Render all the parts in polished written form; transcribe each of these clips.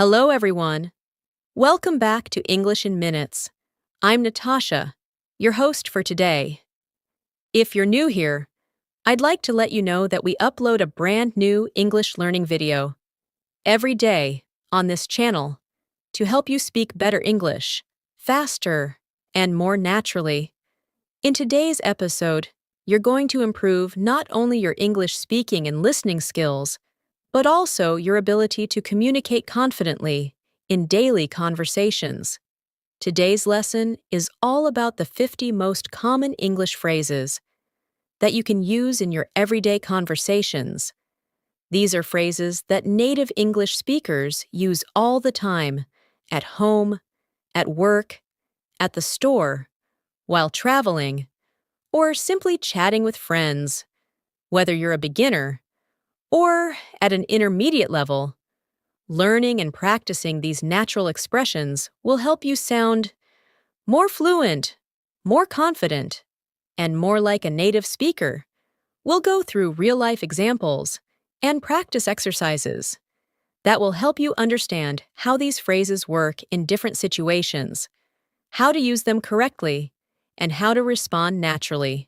Hello, everyone. Welcome back to English in Minutes. I'm Natasha, your host for today. If you're new here, I'd like to let you know that we upload a brand new English learning video every day on this channel to help you speak better English, faster, and more naturally. In today's episode, you're going to improve not only your English speaking and listening skills, but also your ability to communicate confidently in daily conversations. Today's lesson is all about the 50 most common English phrases that you can use in your everyday conversations. These are phrases that native English speakers use all the time, at home, at work, at the store, while traveling, or simply chatting with friends. Whether you're a beginner or at an intermediate level, learning and practicing these natural expressions will help you sound more fluent, more confident, and more like a native speaker. We'll go through real-life examples and practice exercises that will help you understand how these phrases work in different situations, how to use them correctly, and how to respond naturally.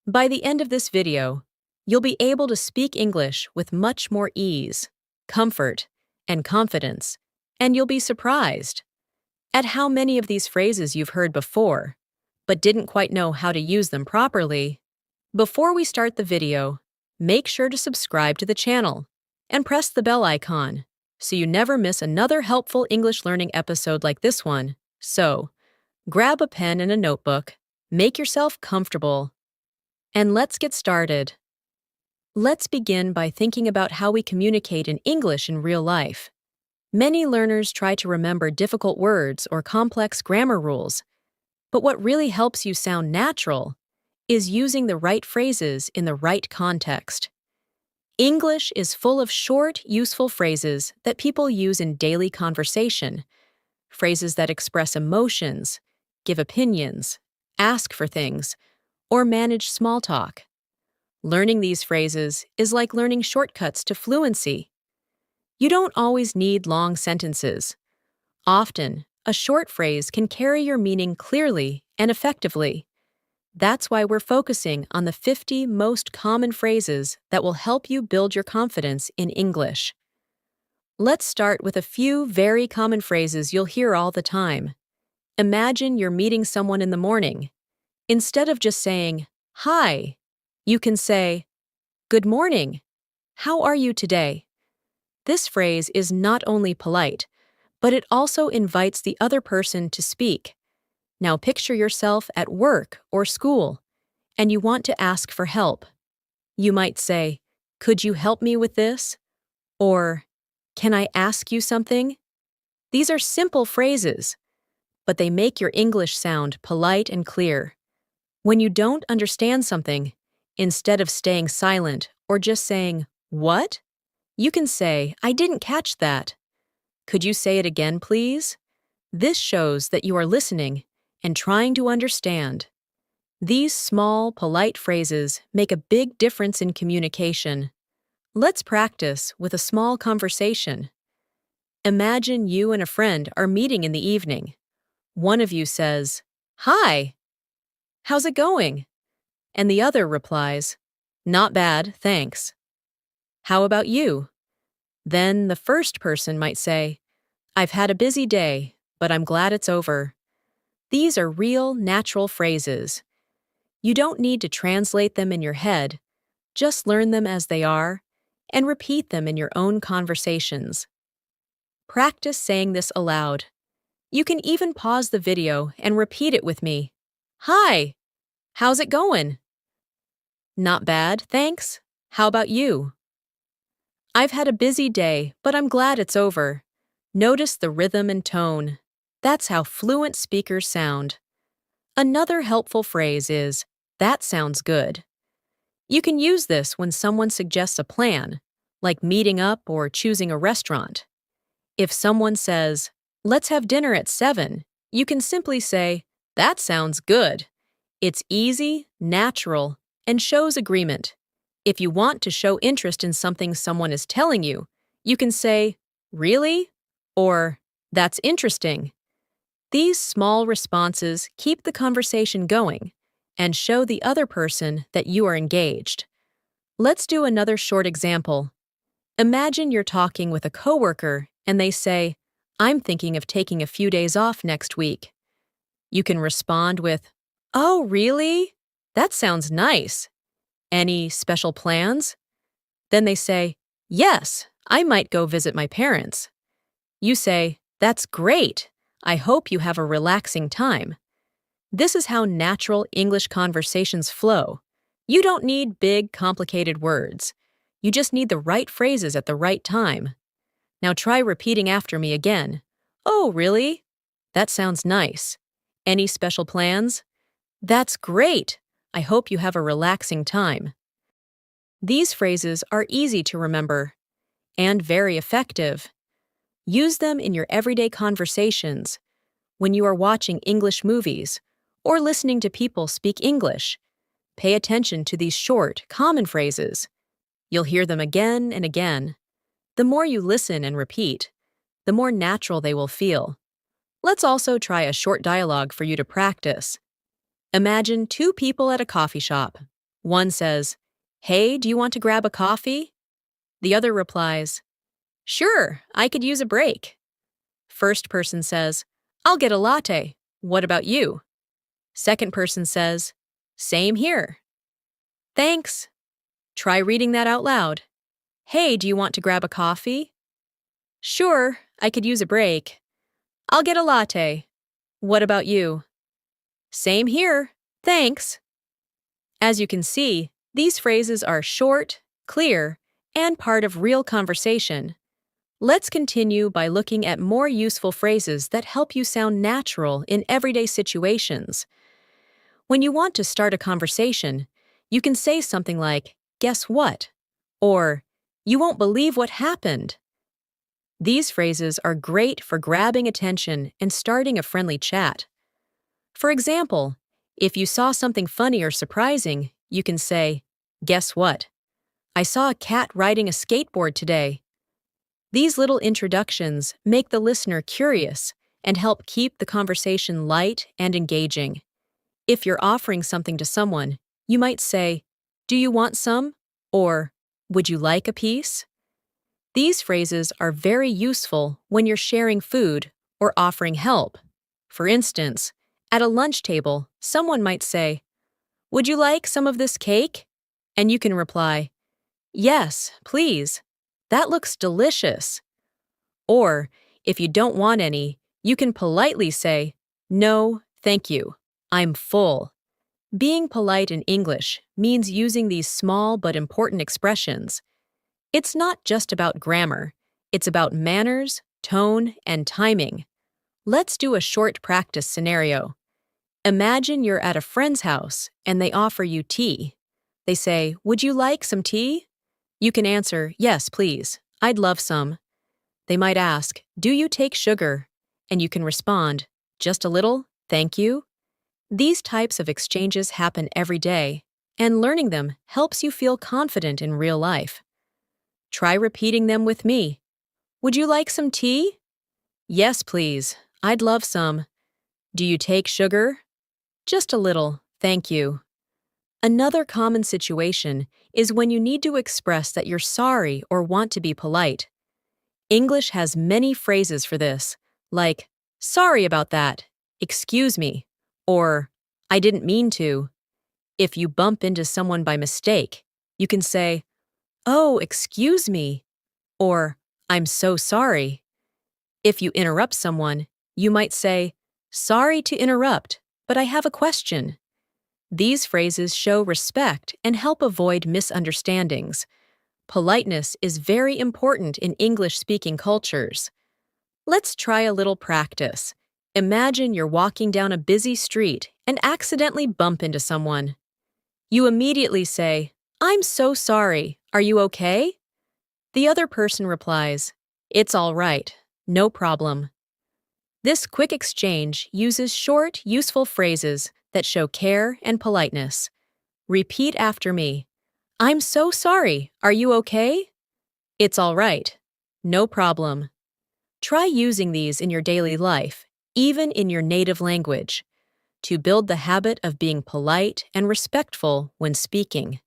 By the end of this video, you'll be able to speak English with much more ease, comfort, and confidence, and you'll be surprised at how many of these phrases you've heard before, but didn't quite know how to use them properly. Before we start the video, make sure to subscribe to the channel and press the bell icon so you never miss another helpful English learning episode like this one. So, grab a pen and a notebook, make yourself comfortable, and let's get started. Let's begin by thinking about how we communicate in English in real life. Many learners try to remember difficult words or complex grammar rules, but what really helps you sound natural is using the right phrases in the right context. English is full of short, useful phrases that people use in daily conversation, phrases that express emotions, give opinions, ask for things, or manage small talk. Learning these phrases is like learning shortcuts to fluency. You don't always need long sentences. Often, a short phrase can carry your meaning clearly and effectively. That's why we're focusing on the 50 most common phrases that will help you build your confidence in English. Let's start with a few very common phrases you'll hear all the time. Imagine you're meeting someone in the morning. Instead of just saying, "Hi," you can say, "Good morning. How are you today?" This phrase is not only polite, but it also invites the other person to speak. Now picture yourself at work or school, and you want to ask for help. You might say, "Could you help me with this?" Or, "Can I ask you something?" These are simple phrases, but they make your English sound polite and clear. When you don't understand something, instead of staying silent or just saying, "What?" you can say, "I didn't catch that. Could you say it again, please?" This shows that you are listening and trying to understand. These small, polite phrases make a big difference in communication. Let's practice with a small conversation. Imagine you and a friend are meeting in the evening. One of you says, "Hi, how's it going?" And the other replies, "Not bad, thanks. How about you?" Then the first person might say, "I've had a busy day, but I'm glad it's over." These are real, natural phrases. You don't need to translate them in your head, just learn them as they are and repeat them in your own conversations. Practice saying this aloud. You can even pause the video and repeat it with me. "Hi, how's it going?" "Not bad, thanks. How about you?" "I've had a busy day, but I'm glad it's over." Notice the rhythm and tone. That's how fluent speakers sound. Another helpful phrase is, "That sounds good." You can use this when someone suggests a plan, like meeting up or choosing a restaurant. If someone says, "Let's have dinner at 7, you can simply say, "That sounds good." It's easy, natural, and shows agreement. If you want to show interest in something someone is telling you, you can say, "Really?" or "That's interesting." These small responses keep the conversation going and show the other person that you are engaged. Let's do another short example. Imagine you're talking with a coworker and they say, "I'm thinking of taking a few days off next week." You can respond with, "Oh, really? That sounds nice. Any special plans?" Then they say, "Yes, I might go visit my parents." You say, "That's great. I hope you have a relaxing time." This is how natural English conversations flow. You don't need big, complicated words. You just need the right phrases at the right time. Now try repeating after me again. "Oh, really? That sounds nice. Any special plans?" "That's great. I hope you have a relaxing time." These phrases are easy to remember and very effective. Use them in your everyday conversations, when you are watching English movies, or listening to people speak English. Pay attention to these short, common phrases. You'll hear them again and again. The more you listen and repeat, the more natural they will feel. Let's also try a short dialogue for you to practice. Imagine two people at a coffee shop. One says, "Hey, do you want to grab a coffee?" The other replies, "Sure, I could use a break." First person says, "I'll get a latte. What about you?" Second person says, "Same here." Thanks. Try reading that out loud. "Hey, do you want to grab a coffee?" "Sure, I could use a break." "I'll get a latte. What about you?" "Same here. Thanks." As you can see, these phrases are short, clear, and part of real conversation. Let's continue by looking at more useful phrases that help you sound natural in everyday situations. When you want to start a conversation, you can say something like, "Guess what?" or "You won't believe what happened." These phrases are great for grabbing attention and starting a friendly chat. For example, if you saw something funny or surprising, you can say, "Guess what? I saw a cat riding a skateboard today." These little introductions make the listener curious and help keep the conversation light and engaging. If you're offering something to someone, you might say, "Do you want some?" or "Would you like a piece?" These phrases are very useful when you're sharing food or offering help. For instance, at a lunch table, someone might say, "Would you like some of this cake?" And you can reply, "Yes, please. That looks delicious." Or, if you don't want any, you can politely say, "No, thank you. I'm full." Being polite in English means using these small but important expressions. It's not just about grammar. It's about manners, tone, and timing. Let's do a short practice scenario. Imagine you're at a friend's house and they offer you tea. They say, "Would you like some tea?" You can answer, "Yes, please. I'd love some." They might ask, "Do you take sugar?" And you can respond, "Just a little, thank you." These types of exchanges happen every day, and learning them helps you feel confident in real life. Try repeating them with me. "Would you like some tea?" "Yes, please. I'd love some." "Do you take sugar?" "Just a little, thank you." Another common situation is when you need to express that you're sorry or want to be polite. English has many phrases for this, like, "Sorry about that," "Excuse me," or "I didn't mean to." If you bump into someone by mistake, you can say, "Oh, excuse me," or "I'm so sorry." If you interrupt someone, you might say, "Sorry to interrupt, but I have a question." These phrases show respect and help avoid misunderstandings. Politeness is very important in English-speaking cultures. Let's try a little practice. Imagine you're walking down a busy street and accidentally bump into someone. You immediately say, "I'm so sorry. Are you okay?" The other person replies, "It's all right. No problem." This quick exchange uses short, useful phrases that show care and politeness. Repeat after me. "I'm so sorry. Are you okay?" "It's all right. No problem." Try using these in your daily life, even in your native language, to build the habit of being polite and respectful when speaking.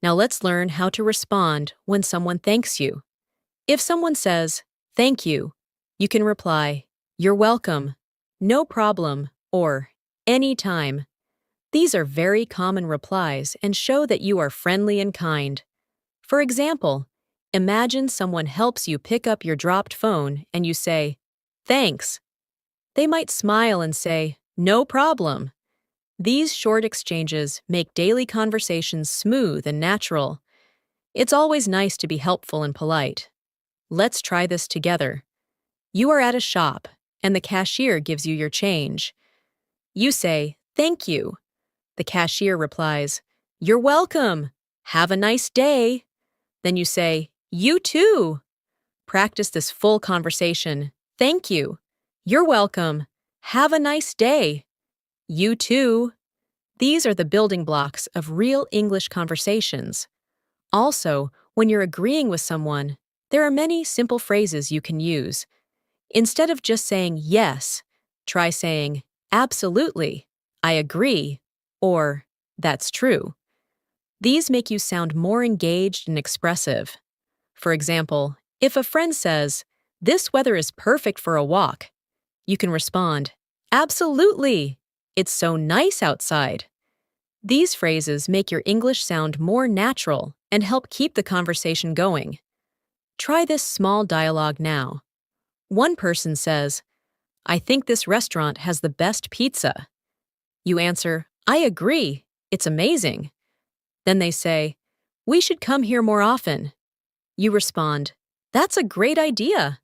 Now let's learn how to respond when someone thanks you. If someone says, "Thank you," you can reply, "You're welcome," "No problem," or "Anytime." These are very common replies and show that you are friendly and kind. For example, imagine someone helps you pick up your dropped phone and you say, "Thanks." They might smile and say, "No problem." These short exchanges make daily conversations smooth and natural. It's always nice to be helpful and polite. Let's try this together. You are at a shop, and the cashier gives you your change. You say, "Thank you." The cashier replies, "You're welcome. Have a nice day." Then you say, "You too." Practice this full conversation. "Thank you." "You're welcome. Have a nice day." "You too." These are the building blocks of real English conversations. Also, when you're agreeing with someone, there are many simple phrases you can use. Instead of just saying yes, try saying, "Absolutely," "I agree," or "That's true." These make you sound more engaged and expressive. For example, if a friend says, "This weather is perfect for a walk," you can respond, "Absolutely! It's so nice outside." These phrases make your English sound more natural and help keep the conversation going. Try this small dialogue now. One person says, "I think this restaurant has the best pizza." You answer, "I agree. It's amazing." Then they say, "We should come here more often." You respond, "That's a great idea."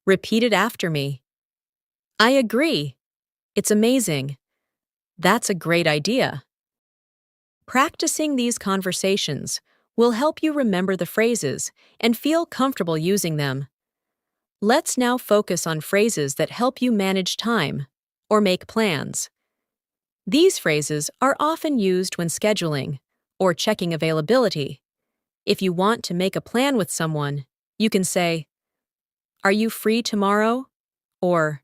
Repeat it after me. "I agree. It's amazing. That's a great idea." Practicing these conversations will help you remember the phrases and feel comfortable using them. Let's now focus on phrases that help you manage time or make plans. These phrases are often used when scheduling or checking availability. If you want to make a plan with someone, you can say, "Are you free tomorrow?" or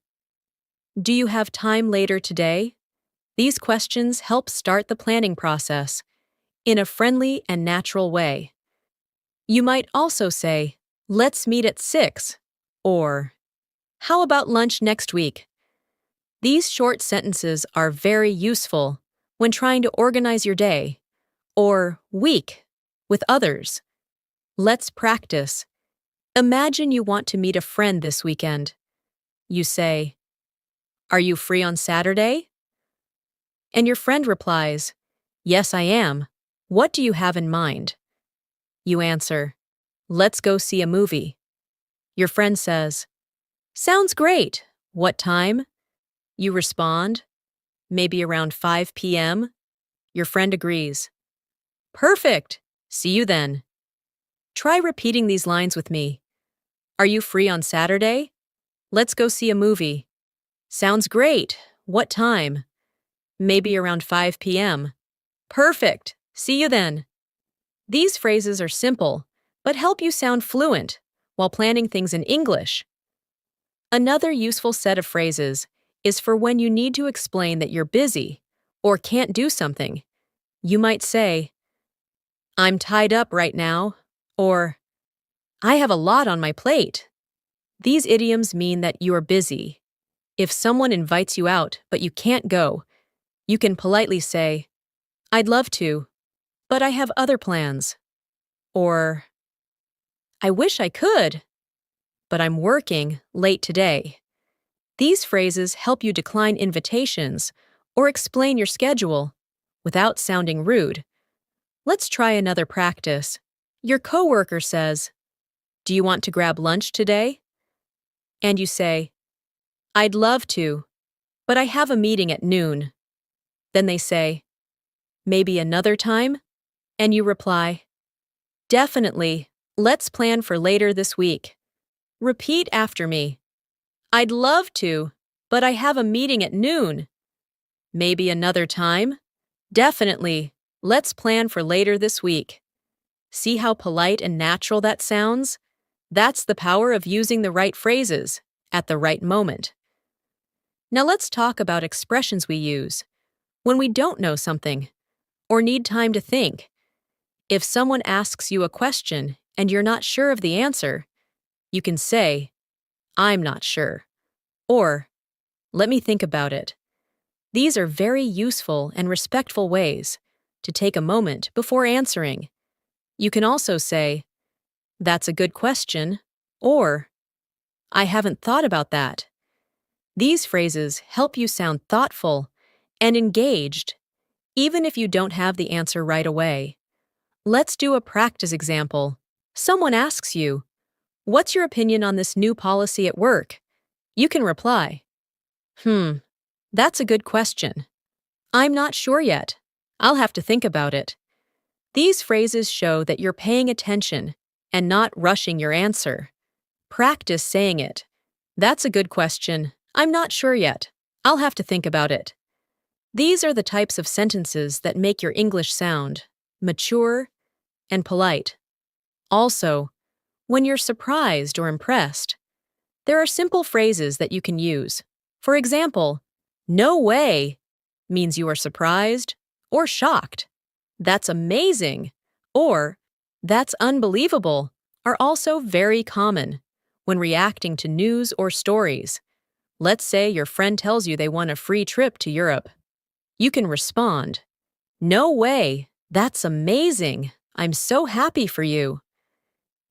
"Do you have time later today?" These questions help start the planning process in a friendly and natural way. You might also say, "Let's meet at 6," or "How about lunch next week?" These short sentences are very useful when trying to organize your day or week with others. Let's practice. Imagine you want to meet a friend this weekend. You say, "Are you free on Saturday?" And your friend replies, "Yes, I am. What do you have in mind?" You answer, "Let's go see a movie." Your friend says, "Sounds great. What time?" You respond, "Maybe around 5 p.m." Your friend agrees. "Perfect. See you then." Try repeating these lines with me. "Are you free on Saturday? Let's go see a movie." "Sounds great. What time?" "Maybe around 5 p.m." "Perfect. See you then." These phrases are simple, but help you sound fluent while planning things in English. Another useful set of phrases is for when you need to explain that you're busy or can't do something. You might say, "I'm tied up right now," or "I have a lot on my plate." These idioms mean that you are busy. If someone invites you out but you can't go, you can politely say, "I'd love to, but I have other plans." Or, "I wish I could, but I'm working late today." These phrases help you decline invitations or explain your schedule without sounding rude. Let's try another practice. Your coworker says, "Do you want to grab lunch today?" And you say, "I'd love to, but I have a meeting at noon." Then they say, "Maybe another time?" And you reply, "Definitely. Let's plan for later this week." Repeat after me. "I'd love to, but I have a meeting at noon." "Maybe another time?" "Definitely. Let's plan for later this week." See how polite and natural that sounds? That's the power of using the right phrases at the right moment. Now let's talk about expressions we use when we don't know something or need time to think. If someone asks you a question and you're not sure of the answer, you can say, "I'm not sure," or "Let me think about it." These are very useful and respectful ways to take a moment before answering. You can also say, "That's a good question," or "I haven't thought about that." These phrases help you sound thoughtful and engaged, even if you don't have the answer right away. Let's do a practice example. Someone asks you, "What's your opinion on this new policy at work?" You can reply, That's a good question. I'm not sure yet. I'll have to think about it." These phrases show that you're paying attention and not rushing your answer. Practice saying it. "That's a good question. I'm not sure yet. I'll have to think about it." These are the types of sentences that make your English sound mature and polite. Also, when you're surprised or impressed, there are simple phrases that you can use. For example, "No way" means you are surprised or shocked. "That's amazing" or "That's unbelievable" are also very common when reacting to news or stories. Let's say your friend tells you they won a free trip to Europe. You can respond, "No way, that's amazing. I'm so happy for you."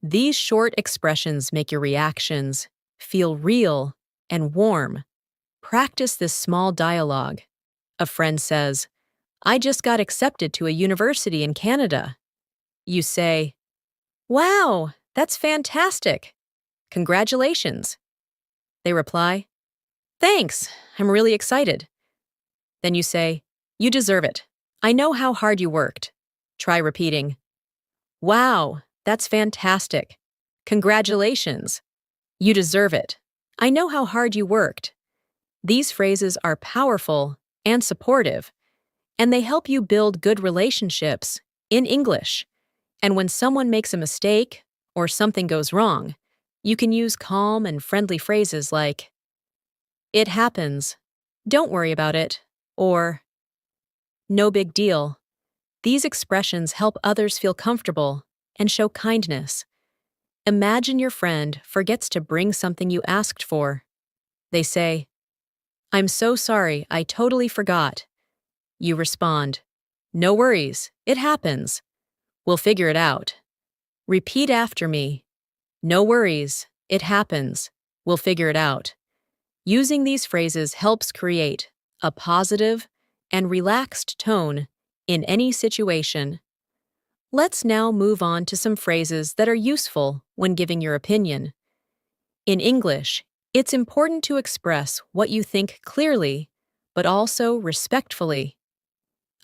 These short expressions make your reactions feel real and warm. Practice this small dialogue. A friend says, "I just got accepted to a university in Canada." You say, "Wow, that's fantastic. Congratulations." They reply, "Thanks, I'm really excited." Then you say, "You deserve it. I know how hard you worked." Try repeating, "Wow, that's fantastic. Congratulations. You deserve it. I know how hard you worked." These phrases are powerful and supportive, and they help you build good relationships in English. And when someone makes a mistake or something goes wrong, you can use calm and friendly phrases like, "It happens. Don't worry about it," or "No big deal." These expressions help others feel comfortable and show kindness. Imagine your friend forgets to bring something you asked for. They say, "I'm so sorry, I totally forgot." You respond, "No worries, it happens. We'll figure it out." Repeat after me, "No worries, it happens. We'll figure it out." Using these phrases helps create a positive and relaxed tone in any situation. Let's now move on to some phrases that are useful when giving your opinion. In English, it's important to express what you think clearly, but also respectfully.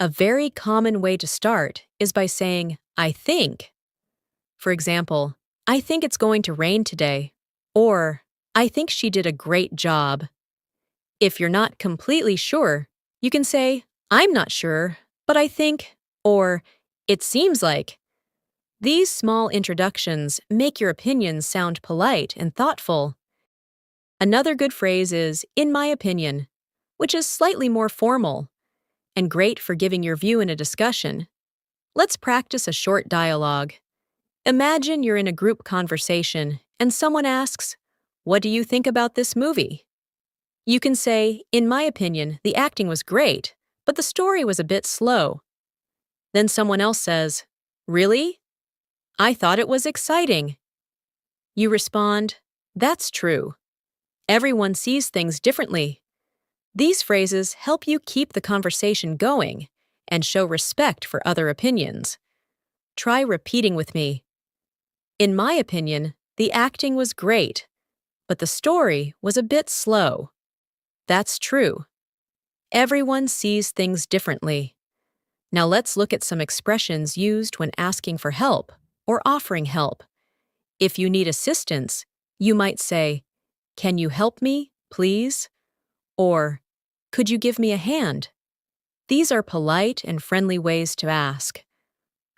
A very common way to start is by saying, "I think." For example, "I think it's going to rain today," or "I think she did a great job." If you're not completely sure, you can say, "I'm not sure, but I think," or "It seems like." These small introductions make your opinions sound polite and thoughtful. Another good phrase is, "in my opinion," which is slightly more formal and great for giving your view in a discussion. Let's practice a short dialogue. Imagine you're in a group conversation and someone asks, "What do you think about this movie?" You can say, "In my opinion, the acting was great, but the story was a bit slow." Then someone else says, "Really? I thought it was exciting." You respond, "That's true. Everyone sees things differently." These phrases help you keep the conversation going and show respect for other opinions. Try repeating with me. "In my opinion, the acting was great, but the story was a bit slow." That's true. Everyone sees things differently. Now let's look at some expressions used when asking for help or offering help. If you need assistance, you might say, "Can you help me, please?" Or, "Could you give me a hand?" These are polite and friendly ways to ask.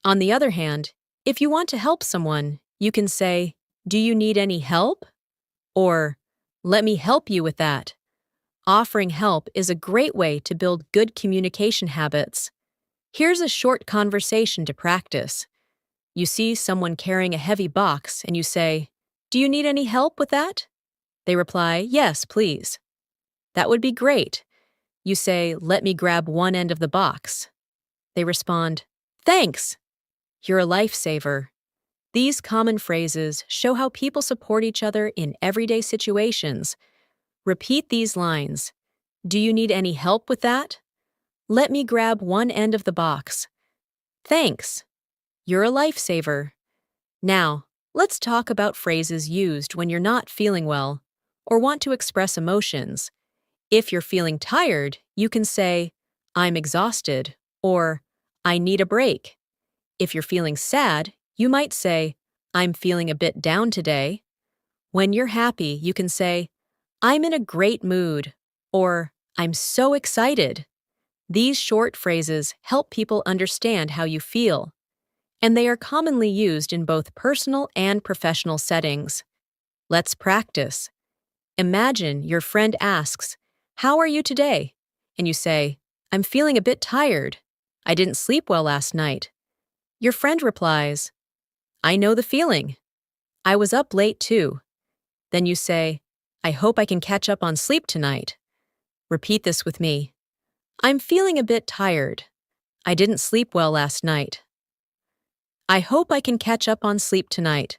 On the other hand, if you want to help someone, you can say, Do you need any help? Or, let me help you with that. Offering help is a great way to build good communication habits. Here's a short conversation to practice. You see someone carrying a heavy box and you say, "Do you need any help with that?" They reply, "Yes, please." That would be great. You say, "Let me grab one end of the box." They respond, "Thanks. You're a lifesaver." These common phrases show how people support each other in everyday situations. Repeat these lines. Do you need any help with that? Let me grab one end of the box. Thanks. You're a lifesaver. Now, let's talk about phrases used when you're not feeling well or want to express emotions. If you're feeling tired, you can say, "I'm exhausted," or "I need a break." If you're feeling sad, you might say, "I'm feeling a bit down today." When you're happy, you can say, "I'm in a great mood," or "I'm so excited." These short phrases help people understand how you feel, and they are commonly used in both personal and professional settings. Let's practice. Imagine your friend asks, "How are you today?" And you say, "I'm feeling a bit tired. I didn't sleep well last night." Your friend replies, "I know the feeling. I was up late too." Then you say, "I hope I can catch up on sleep tonight." Repeat this with me. "I'm feeling a bit tired. I didn't sleep well last night. I hope I can catch up on sleep tonight."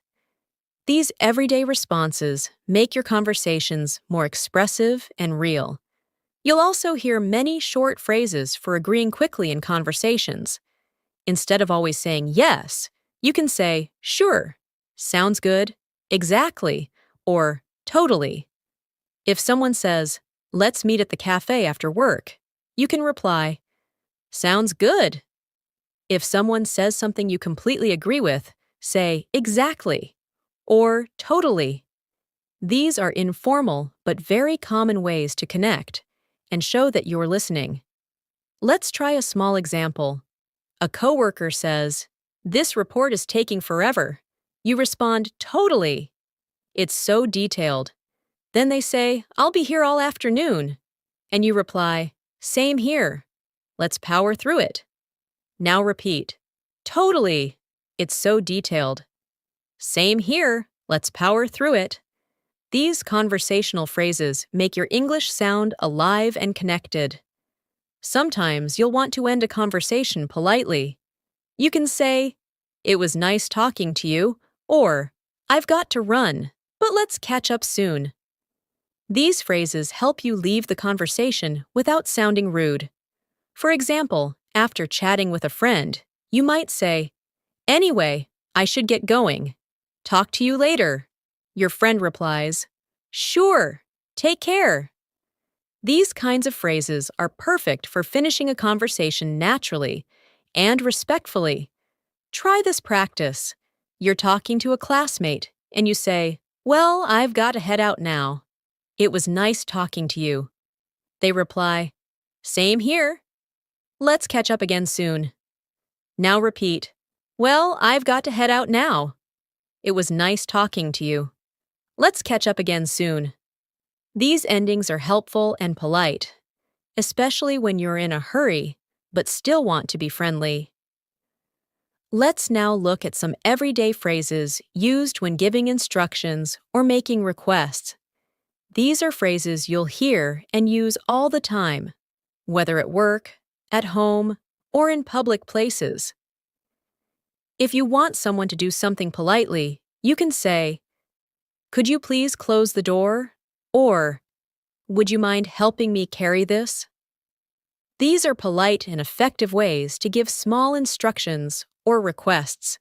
These everyday responses make your conversations more expressive and real. You'll also hear many short phrases for agreeing quickly in conversations. Instead of always saying yes, you can say, "Sure," "Sounds good," "Exactly," or "Totally." If someone says, "Let's meet at the cafe after work," you can reply, "Sounds good." If someone says something you completely agree with, say "Exactly" or "Totally." These are informal but very common ways to connect and show that you're listening. Let's try a small example. A coworker says, "This report is taking forever." You respond, "Totally." It's so detailed. Then they say, "I'll be here all afternoon." And you reply, "Same here. Let's power through it." Now repeat, "Totally. It's so detailed." "Same here. Let's power through it." These conversational phrases make your English sound alive and connected. Sometimes you'll want to end a conversation politely. You can say, "It was nice talking to you," or "I've got to run, but let's catch up soon." These phrases help you leave the conversation without sounding rude. For example, after chatting with a friend, you might say, "Anyway, I should get going. Talk to you later." Your friend replies, "Sure, take care." These kinds of phrases are perfect for finishing a conversation naturally and respectfully. Try this practice. You're talking to a classmate, and you say, "Well, I've got to head out now. It was nice talking to you." They reply, "Same here. Let's catch up again soon." Now repeat, "Well, I've got to head out now. It was nice talking to you. Let's catch up again soon." These endings are helpful and polite, especially when you're in a hurry but still want to be friendly. Let's now look at some everyday phrases used when giving instructions or making requests. These are phrases you'll hear and use all the time, whether at work, at home, or in public places. If you want someone to do something politely, you can say, "Could you please close the door?" Or, "Would you mind helping me carry this?" These are polite and effective ways to give small instructions or requests.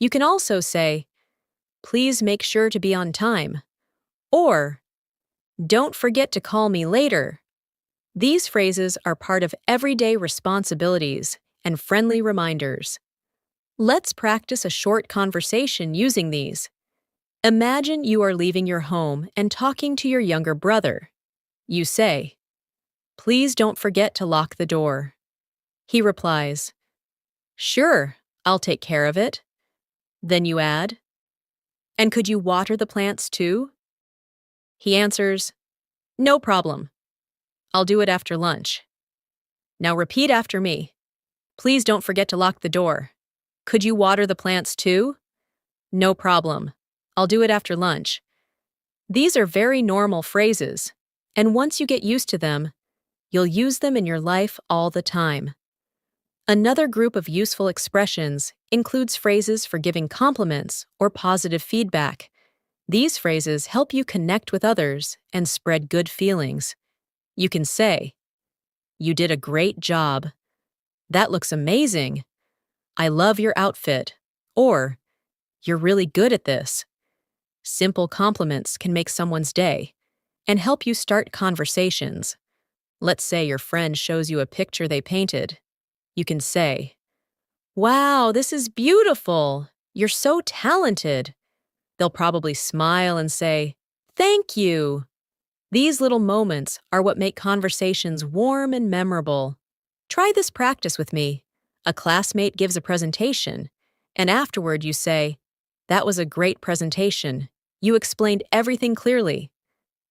You can also say, "Please make sure to be on time," or "Don't forget to call me later." These phrases are part of everyday responsibilities and friendly reminders. Let's practice a short conversation using these. Imagine you are leaving your home and talking to your younger brother. You say, "Please don't forget to lock the door." He replies, "Sure, I'll take care of it." Then you add, And could you water the plants too? He answers, no problem. I'll do it after lunch. Now repeat after me. Please don't forget to lock the door. Could you water the plants too? No problem. I'll do it after lunch. These are very normal phrases, and once you get used to them, you'll use them in your life all the time. Another group of useful expressions includes phrases for giving compliments or positive feedback. These phrases help you connect with others and spread good feelings. You can say, "You did a great job. That looks amazing. I love your outfit." Or, "You're really good at this." Simple compliments can make someone's day and help you start conversations. Let's say your friend shows you a picture they painted. You can say, "Wow, this is beautiful. You're so talented." They'll probably smile and say, "Thank you." These little moments are what make conversations warm and memorable. Try this practice with me. A classmate gives a presentation, and afterward you say, "That was a great presentation. You explained everything clearly."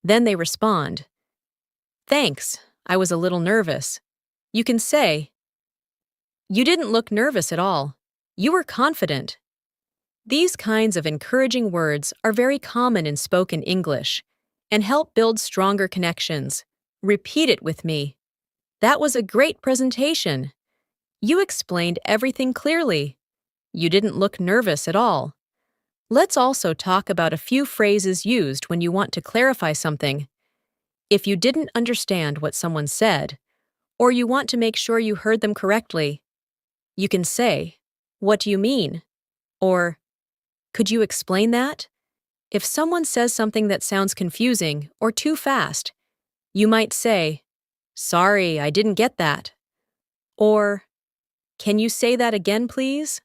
Then they respond, "Thanks, I was a little nervous." You can say, "You didn't look nervous at all. You were confident." These kinds of encouraging words are very common in spoken English and help build stronger connections. Repeat it with me. That was a great presentation. You explained everything clearly. You didn't look nervous at all. Let's also talk about a few phrases used when you want to clarify something. If you didn't understand what someone said, or you want to make sure you heard them correctly, you can say, "What do you mean?" Or, "Could you explain that?" If someone says something that sounds confusing or too fast, you might say, "Sorry, I didn't get that." Or, "Can you say that again, please?"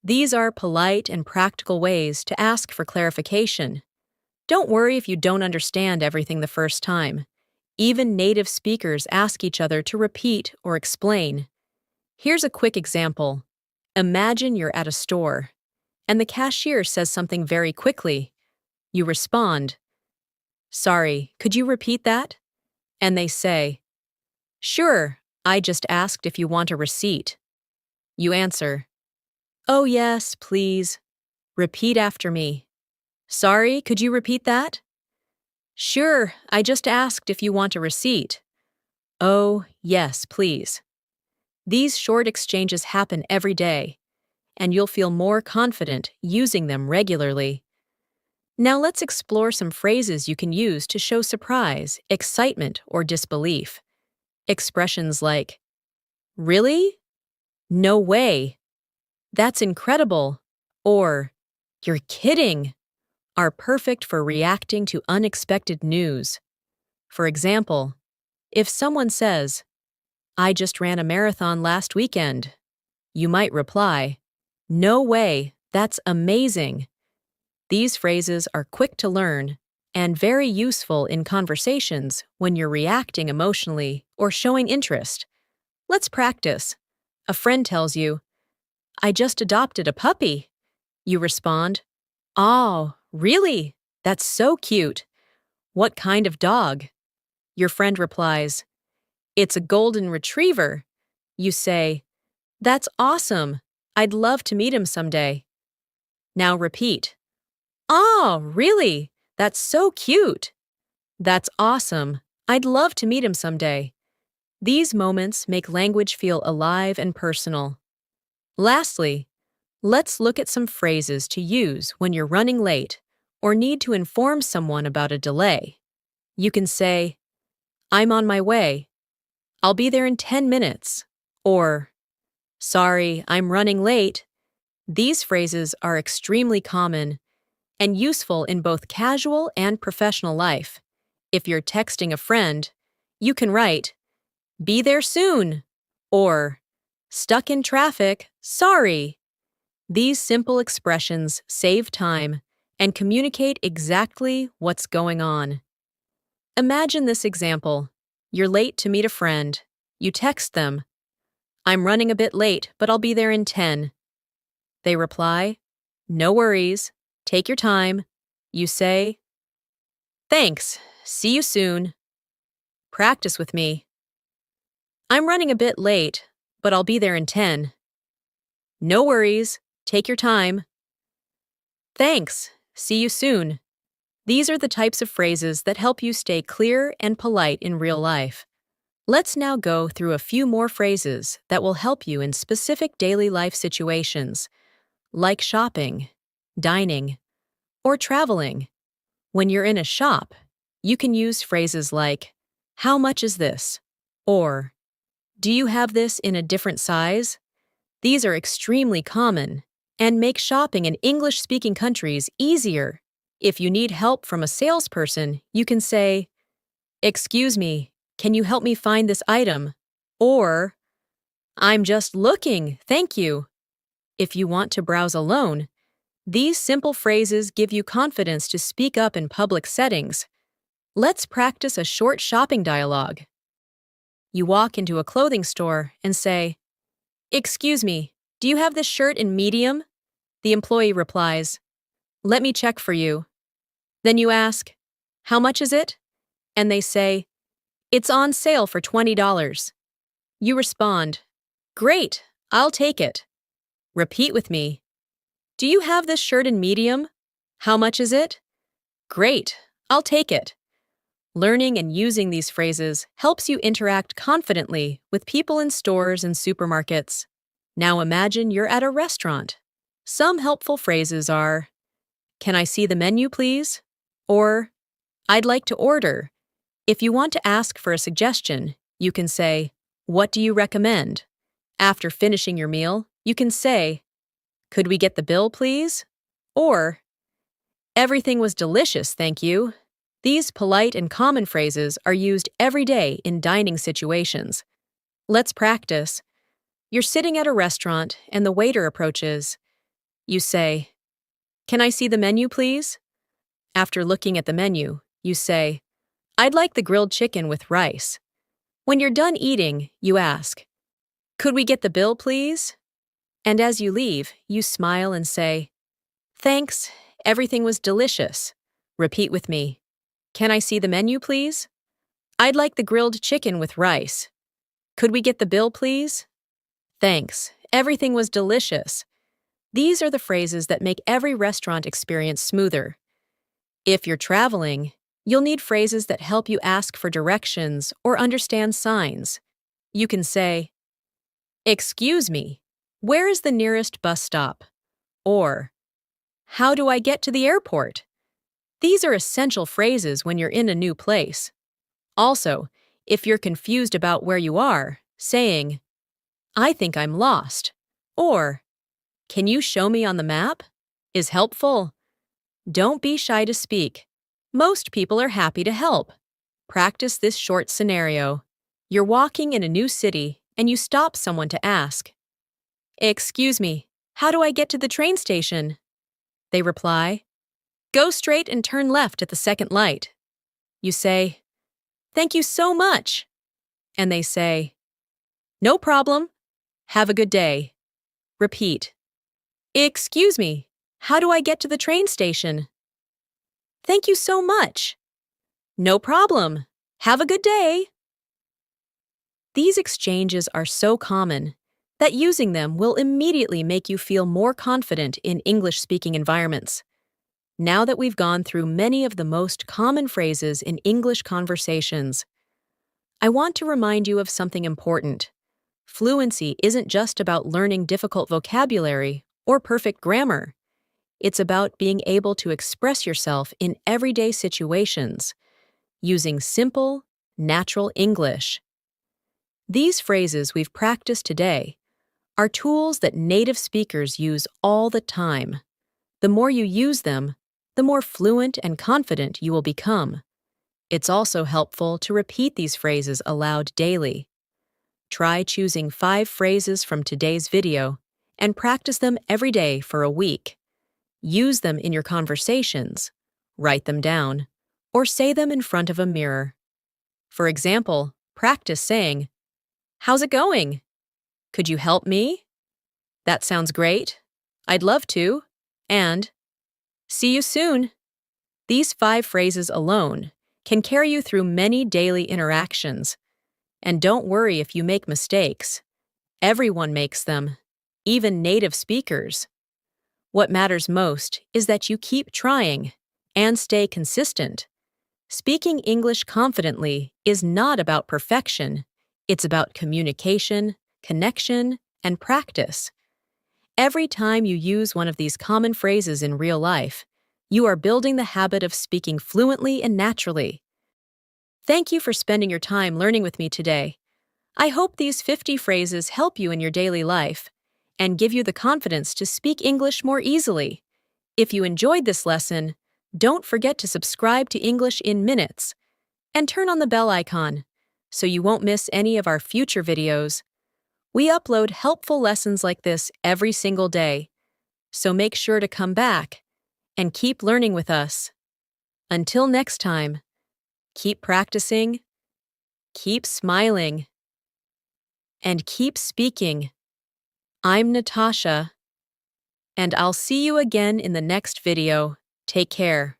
These are polite and practical ways to ask for clarification. Don't worry if you don't understand everything the first time. Even native speakers ask each other to repeat or explain. Here's a quick example. Imagine you're at a store, and the cashier says something very quickly. You respond, "Sorry, could you repeat that?" And they say, "Sure, I just asked if you want a receipt." You answer, "Oh yes, please. Repeat after me." "Sorry, could you repeat that?" "Sure, I just asked if you want a receipt." "Oh, yes, please." These short exchanges happen every day, and you'll feel more confident using them regularly. Now let's explore some phrases you can use to show surprise, excitement, or disbelief. Expressions like, "Really? No way. That's incredible." Or, "You're kidding," are perfect for reacting to unexpected news. For example, if someone says, "I just ran a marathon last weekend," you might reply, "No way, that's amazing." These phrases are quick to learn and very useful in conversations when you're reacting emotionally or showing interest. Let's practice. A friend tells you, "I just adopted a puppy." You respond, "Oh, really? That's so cute. What kind of dog?" Your friend replies, "It's a golden retriever." You say, "That's awesome. I'd love to meet him someday." Now repeat, "Oh, really? That's so cute." "That's awesome. I'd love to meet him someday." These moments make language feel alive and personal. Lastly, let's look at some phrases to use when you're running late or need to inform someone about a delay. You can say, "I'm on my way. I'll be there in 10 minutes." Or, "Sorry, I'm running late." These phrases are extremely common and useful in both casual and professional life. If you're texting a friend, you can write, "Be there soon," or "Stuck in traffic, sorry." These simple expressions save time and communicate exactly what's going on. Imagine this example. You're late to meet a friend. You text them, "I'm running a bit late, but I'll be there in 10." They reply, "No worries. take your time. You say, "Thanks, see you soon." Practice with me. "I'm running a bit late, but I'll be there in 10. No worries, take your time. Thanks, see you soon." These are the types of phrases that help you stay clear and polite in real life. Let's now go through a few more phrases that will help you in specific daily life situations, like shopping, dining, or traveling. When you're in a shop, you can use phrases like, "How much is this?" or "Do you have this in a different size?" These are extremely common and make shopping in English-speaking countries easier. If you need help from a salesperson, you can say, "Excuse me, can you help me find this item?" Or, "I'm just looking, thank you." If you want to browse alone, these simple phrases give you confidence to speak up in public settings. Let's practice a short shopping dialogue. You walk into a clothing store and say, "Excuse me, do you have this shirt in medium?" The employee replies, "Let me check for you." Then you ask, "How much is it?" And they say, "It's on sale for $20. You respond, "Great, I'll take it." Repeat with me. "Do you have this shirt in medium? How much is it?" "Great, I'll take it." Learning and using these phrases helps you interact confidently with people in stores and supermarkets. Now imagine you're at a restaurant. Some helpful phrases are, "Can I see the menu, please?" Or, "I'd like to order." If you want to ask for a suggestion, you can say, "What do you recommend?" After finishing your meal, you can say, "Could we get the bill, please?" Or, "Everything was delicious, thank you." These polite and common phrases are used every day in dining situations. Let's practice. You're sitting at a restaurant and the waiter approaches. You say, "Can I see the menu, please?" After looking at the menu, you say, "I'd like the grilled chicken with rice." When you're done eating, you ask, "Could we get the bill, please?" And as you leave, you smile and say, "Thanks, everything was delicious." Repeat with me. "Can I see the menu, please?" "I'd like the grilled chicken with rice." "Could we get the bill, please?" "Thanks, everything was delicious." These are the phrases that make every restaurant experience smoother. If you're traveling, you'll need phrases that help you ask for directions or understand signs. You can say, "Excuse me, where is the nearest bus stop?" Or, "How do I get to the airport?" These are essential phrases when you're in a new place. Also, if you're confused about where you are, saying, "I think I'm lost," or, "Can you show me on the map?" is helpful. Don't be shy to speak. Most people are happy to help. Practice this short scenario. You're walking in a new city and you stop someone to ask, "Excuse me, how do I get to the train station?" They reply, "Go straight and turn left at the second light." You say, "Thank you so much." And they say, "No problem. Have a good day." Repeat, "Excuse me, how do I get to the train station?" "Thank you so much." "No problem. Have a good day." These exchanges are so common that using them will immediately make you feel more confident in English-speaking environments. Now that we've gone through many of the most common phrases in English conversations, I want to remind you of something important. Fluency isn't just about learning difficult vocabulary or perfect grammar. It's about being able to express yourself in everyday situations, using simple, natural English. These phrases we've practiced today are tools that native speakers use all the time. The more you use them, the more fluent and confident you will become. It's also helpful to repeat these phrases aloud daily. Try choosing 5 phrases from today's video and practice them every day for a week. Use them in your conversations, write them down, or say them in front of a mirror. For example, practice saying, "How's it going?" "Could you help me?" "That sounds great." "I'd love to." And, See you soon! These 5 phrases alone can carry you through many daily interactions. And don't worry if you make mistakes. Everyone makes them, even native speakers. What matters most is that you keep trying and stay consistent. Speaking English confidently is not about perfection, it's about communication, connection, and practice. Every time you use one of these common phrases in real life, you are building the habit of speaking fluently and naturally. Thank you for spending your time learning with me today. I hope these 50 phrases help you in your daily life and give you the confidence to speak English more easily. If you enjoyed this lesson, don't forget to subscribe to English in Minutes and turn on the bell icon so you won't miss any of our future videos. We upload helpful lessons like this every single day, so make sure to come back and keep learning with us. Until next time, keep practicing, keep smiling, and keep speaking. I'm Natasha, and I'll see you again in the next video. Take care.